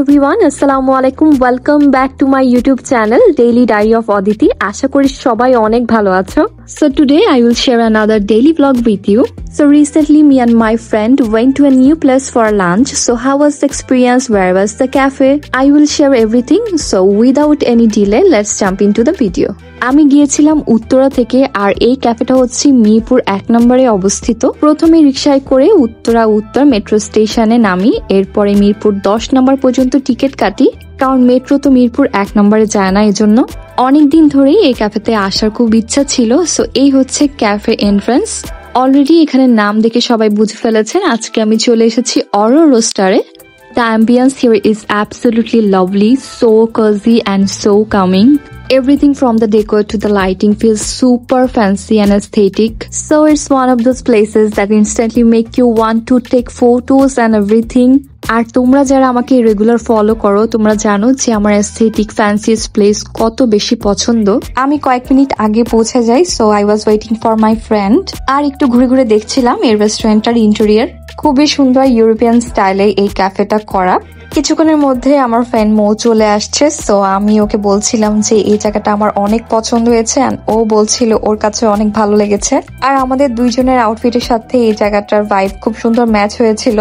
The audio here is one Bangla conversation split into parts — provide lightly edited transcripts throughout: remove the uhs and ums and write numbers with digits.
everyone, আসসালামু আলাইকুম, welcome back to my YouTube channel daily diary of Aditi. আশা করি সবাই অনেক ভালো আছো। So today I will share another daily vlog with you. So recently me and my friend went to a new place for lunch. So how was the experience? Where was the cafe? I will share everything. So without any delay, let's jump into the video. আমি গিয়েছিলাম উত্তরা থেকে, আর এই ক্যাফেটা হচ্ছে মিরপুর 1 নম্বরে অবস্থিত। প্রথমে রিকশায় করে উত্তরা উত্তর মেট্রো স্টেশনে নামি, এরপরে মিরপুর 10 নম্বর পর্যন্ত টিকিট কাটি, কারণ মেট্রো তো মিরপুর 1 নম্বরে যায় না, এজন্য। অনেকদিন ধরেই এই ক্যাফেতে আসার খুব ইচ্ছা ছিল। সো এই হচ্ছে ক্যাফে এন্ট্রান্স। অলরেডি এখানে নাম দেখে সবাই বুঝে ফেলেছেন আজকে আমি চলে এসেছি অরো রোস্টারে। The ambience here is absolutely lovely, so cozy and so calming. Everything from the decor to the lighting feels super fancy and aesthetic. So it's one of those places that instantly make you want to take photos and everything. আর তোমরা যারা আমাকে রেগুলার ফলো করো, তোমরা জানো যে আমার এস্থেটিক ফ্যান্সিয়েস্ট প্লেস কত বেশি পছন্দ। আমি কয়েক মিনিট আগে পৌঁছে যাই, so I was waiting for my friend. আর একটু ঘুরে ঘুরে দেখছিলাম এই রেস্টুরেন্টটার ইন্টেরিয়র। খুবই সুন্দর ইউরোপিয়ান স্টাইলে এই ক্যাফেটা করা। কিছুক্ষণের মধ্যে আমার ফ্রেন্ড মৌ চলে আসছে, সো আমি ওকে বলছিলাম যে এই জায়গাটা আমার অনেক পছন্দ হয়েছে, ও বলছিল ওর কাছে অনেক ভালো লেগেছে। আর আমাদের দুইজনের আউটফিটের সাথে এই জায়গাটার ভাইব খুব সুন্দর ম্যাচ হয়েছিল।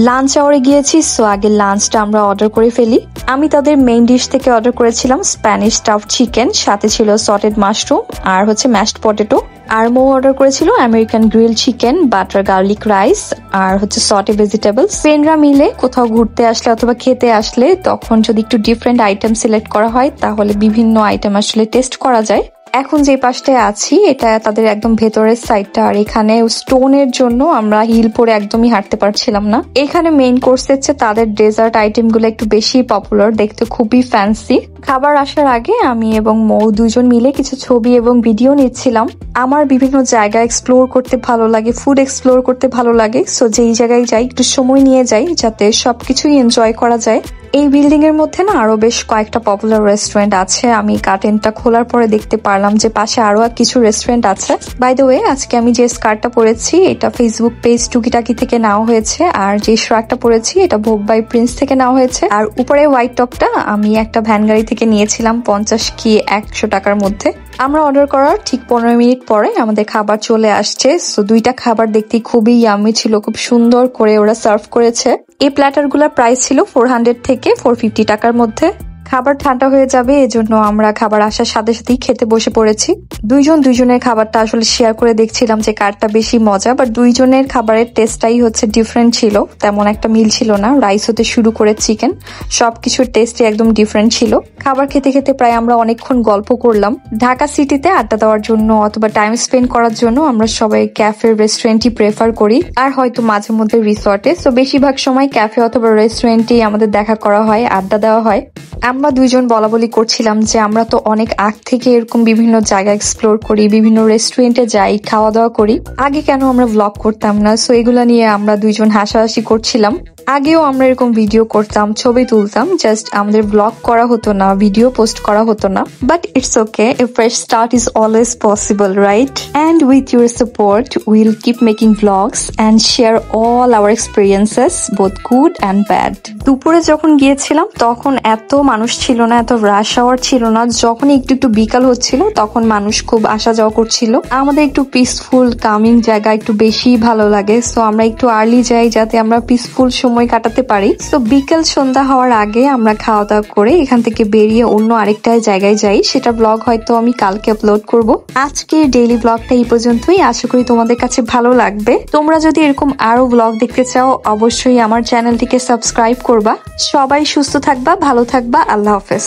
লাঞ্চ আওয়ারে গিয়েছি, সো আগে লাঞ্চটা আমরা অর্ডার করে ফেলি। আমি তাদের মেইন ডিশ থেকে অর্ডার করেছিলাম স্প্যানিশ স্টাফড চিকেন, সাথে ছিল সটেড মাশরুম আর হচ্ছে ম্যাশড পটেটো। আর মৌ অর্ডার করেছিল American grill chicken, butter garlic rice আর হচ্ছে সটে ভেজিটেবলস। ফ্রেন্ডরা মিলে কোথাও ঘুরতে আসলে অথবা খেতে আসলে তখন যদি একটু ডিফারেন্ট আইটেম সিলেক্ট করা হয়, তাহলে বিভিন্ন আইটেম আসলে টেস্ট করা যায়। এখন যে পাশটায় আছি এটা তাদের একদম ভেতরের সাইডটা, আর এখানে স্টোনের জন্য আমরা হিল পরে একদমই হাঁটতে পারছিলাম না। এখানে মেইন কোর্স হচ্ছে তাদের ডেজার্ট আইটেম গুলো একটু বেশি পপুলার, দেখতে খুবই ফ্যান্সি। খাবার আসার আগে আমি এবং মৌ দুজন মিলে কিছু ছবি এবং ভিডিও নিচ্ছিলাম। আমার বিভিন্ন জায়গা এক্সপ্লোর করতে ভালো লাগে, ফুড এক্সপ্লোর করতে ভালো লাগে, সো যেই জায়গায় যাই একটু সময় নিয়ে যাই যাতে সবকিছুই এনজয় করা যায়। এই বিল্ডিং এর মধ্যে না আরো বেশ কয়েকটা পপুলার রেস্টুরেন্ট আছে। আমি কার্টেনটা খোলার পরে দেখতে পারলাম যে পাশে আরো কিছু রেস্টুরেন্ট আছে। বাই দ্য ওয়ে, আজকে আমি যে স্কার্টটা পরেছি এটা ফেসবুক পেজ টুকিটাকি থেকে নেওয়া হয়েছে, আর যে শার্টটা পরেছি এটা ভোগ বাই প্রিন্স থেকে নেওয়া হয়েছে। আর উপরে হোয়াইট টপটা আমি একটা ভ্যান গাড়ি থেকে নিয়েছিলাম 50 কি 100 টাকার মধ্যে। আমরা অর্ডার করার ঠিক 15 মিনিট পরে আমাদের খাবার চলে আসছে। সো দুইটা খাবার দেখতে খুবই ইয়াম্মি ছিল, খুব সুন্দর করে ওরা সার্ভ করেছে। এই প্ল্যাটার গুলার প্রাইস ছিল 400 থেকে 450 টাকার মধ্যে। খাবার ঠান্ডা হয়ে যাবে এজন্য আমরা খাবার আসার সাথে সাথেই খেতে বসে পড়েছি। দুইজনের খাবারটা আসলে শেয়ার করে দেখছিলাম যে কারটা বেশি মজা, বাট দুইজনের খাবারের টেস্টটাই হচ্ছে ডিফারেন্ট ছিল, তেমন একটা মিল ছিল না। রাইস হতে শুরু করে চিকেন সবকিছুর টেস্টই একদম ডিফারেন্ট ছিল। খাবার খেতে খেতে প্রায় আমরা অনেকক্ষণ গল্প করলাম। ঢাকা সিটিতে আড্ডা দেওয়ার জন্য অথবা টাইম স্পেন্ড করার জন্য আমরা সবাই ক্যাফে রেস্টুরেন্টই প্রেফার করি, আর হয়তো মাঝে মধ্যে রিসর্টে। সো বেশিরভাগ সময় ক্যাফে অথবা রেস্টুরেন্টেই আমাদের দেখা করা হয়, আড্ডা দেওয়া হয়। আমরা দুইজন বলাবলি করছিলাম যে আমরা তো অনেক আগ থেকে এরকম বিভিন্ন জায়গা এক্সপ্লোর করি, বিভিন্ন রেস্টুরেন্টে যাই, খাওয়া দাওয়া করি, আগে কেন আমরা ব্লগ করতাম না। সো এগুলা নিয়ে আমরা দুইজন হাসাহাসি করছিলাম। আগেও আমরা এরকম ভিডিও করতাম, ছবি তুলতাম, জাস্ট আমাদের ব্লগ করা হতো না, ভিডিও পোস্ট করা হতো না। But it's okay, a fresh start is always possible, right? And with your support will keep making blogs and share all our experiences, both good and bad. দুপুরে যখন গিয়েছিলাম তখন এত মানুষ ছিল না, এত রাশ আওয়ার ছিল না। যখন একটু একটু বিকাল হচ্ছিল তখন মানুষ খুব আসা যাওয়া করছিল। আমাদের একটু পিসফুল কামিং জায়গা একটু বেশি ভালো লাগে, সো আমরা একটু আর্লি যাই যাতে আমরা পিসফুল সময় কাটাতে পারি। তো বিকেল সন্ধ্যা হওয়ার আগে আমরা খাওয়া দাওয়া করে এখান থেকে বেরিয়ে অন্য আরেকটা জায়গায় যাই, সেটা ব্লগ হয়তো আমি কালকে আপলোড করব। আজকের ডেইলি ব্লগটা এই পর্যন্তই, আশা করি তোমাদের কাছে ভালো লাগবে। তোমরা যদি এরকম আরো ব্লগ দেখতে চাও অবশ্যই আমার চ্যানেলটিকে সাবস্ক্রাইব করবা। সবাই সুস্থ থাকবা, ভালো থাকবা, আল্লাহ হাফেজ।